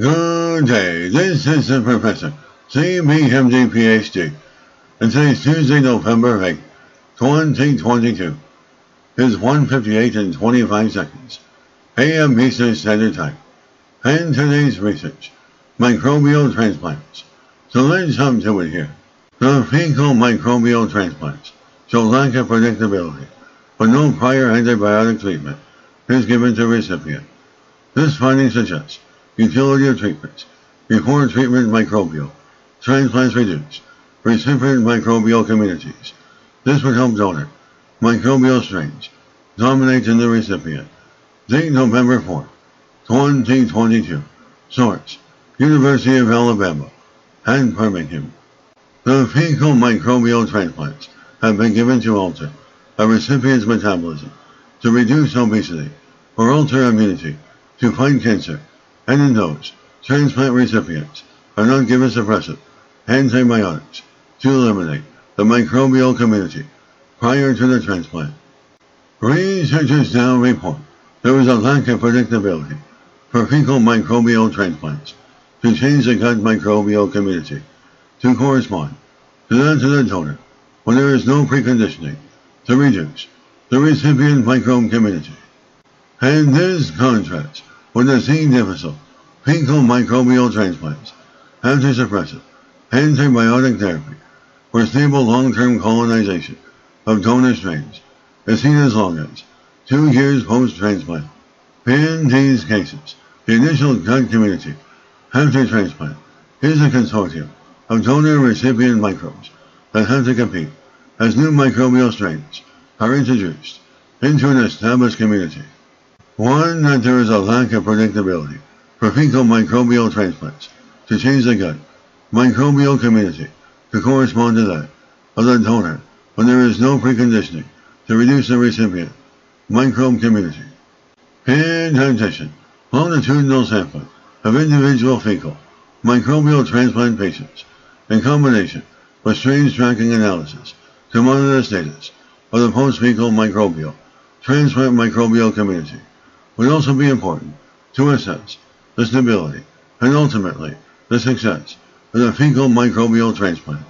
Good day, this is the Professor, CBMD PhD, and today's Tuesday, November 8th, 2022. It's 1:58 and 25 seconds, AM Eastern Standard Time, and today's research, microbial transplants. So let's jump to it here. The fecal microbial transplants show lack of predictability, but no prior antibiotic treatment is given to recipient. This finding suggests utility of treatments before treatment microbial transplants reduced recipient microbial communities. This would help donor microbial strains dominate in the recipient. Date November 4, 2022. Source: University of Alabama and Birmingham. The fecal microbial transplants have been given to alter a recipient's metabolism, to reduce obesity, or alter immunity, to fight cancer, and in those transplant recipients are not given suppressive antibiotics to eliminate the microbial community prior to the transplant. Researchers now report there is a lack of predictability for fecal microbial transplants to change the gut microbial community to correspond to that of the donor when there is no preconditioning to reduce the recipient microbe community. And this contrasts with the C. difficile fecal microbial transplants after suppressive antibiotic therapy, where stable long-term colonization of donor strains is seen as long as 2 years post-transplant. In these cases, the initial gut community after transplant is a consortium of donor-recipient microbes that have to compete as new microbial strains are introduced into an established community. One, that there is a lack of predictability for fecal microbial transplants to change the gut microbial community to correspond to that of the donor when there is no preconditioning to reduce the recipient microbe community. In addition, longitudinal sampling of individual fecal microbial transplant patients in combination with strains tracking analysis to monitor the status of the post-fecal microbial transplant microbial community would also be important to assess the stability and ultimately the success of the fecal microbial transplant.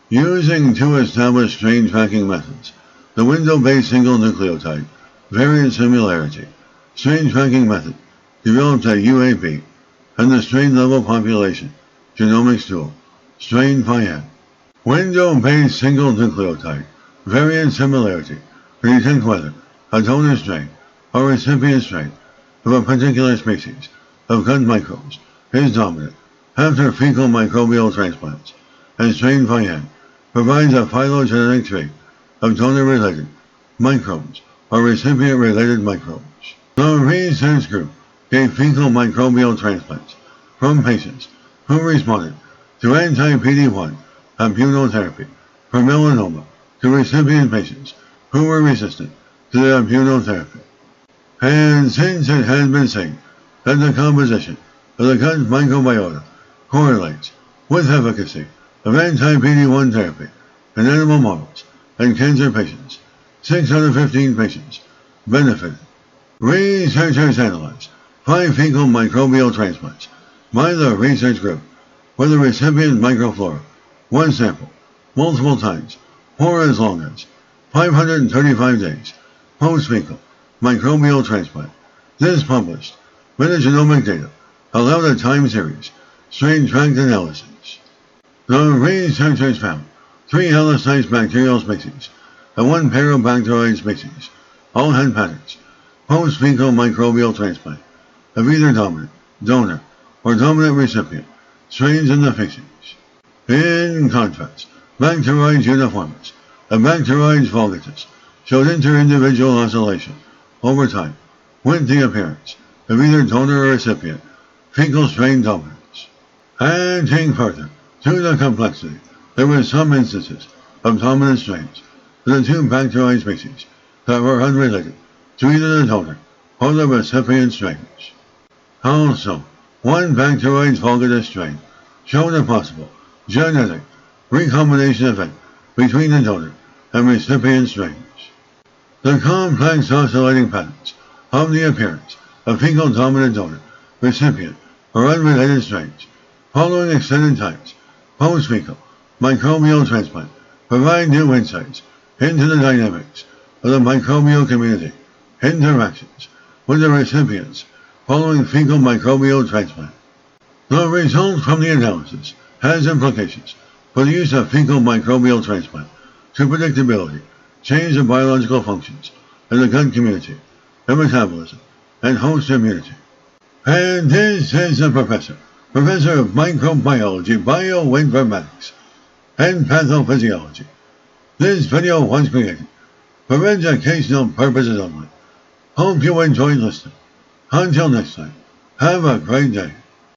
Using 2 established strain tracking methods, the window-based single nucleotide variant similarity strain tracking method developed at UAB and the strain level population genomics tool strain FIAN. Window-based single nucleotide variant similarity to detect whether a donor strain or recipient strain of a particular species of gut microbes is dominant after fecal microbial transplants, and strain FIAN provides a phylogenetic tree of donor-related microbes or recipient-related microbes. The research group gave fecal microbial transplants from patients who responded to anti-PD-1 immunotherapy for melanoma to recipient patients who were resistant to the immunotherapy. And since it has been seen that the composition of the gut microbiota correlates with efficacy of anti-PD-1 therapy in animal models and cancer patients, 6 out of 15 patients benefited. Researchers analyzed 5 fecal microbial transplants by the research group where the recipient microflora was sampled multiple times for as long as 535 days post-fecal microbial transplant. This published metagenomic data allowed a time series strain tracked analysis. The researchers found 3 helicized bacterial species and 1 parabacteroid species all had patterns post-fecal microbial transplant of either dominant donor or dominant recipient strains in the feces. In contrast, Bacteroides uniformis and Bacteroides vulgatus showed inter-individual oscillation over time with the appearance of either donor or recipient fecal strain dominance. Adding further to the complexity, there were some instances of dominant strains for the 2 Bacteroid species that were unrelated to either the donor or the recipient strains. Also, 1 Bacteroides vulgatus strain showed a possible genetic recombination event between the donor and recipient strains. The complex oscillating patterns of the appearance of fecal dominant donor recipient for unrelated strains. Following extended types, post-fecal, microbial transplant, provide new insights into the dynamics of the microbial community, interactions with the recipients following fecal microbial transplant. The results from the analysis has implications for the use of fecal microbial transplant to predictability, change of biological functions in the gut community, and metabolism, and host immunity. And this is the professor of microbiology, bioinformatics, and pathophysiology. This video was created for educational purposes only. Hope you enjoyed listening. Until next time, have a great day.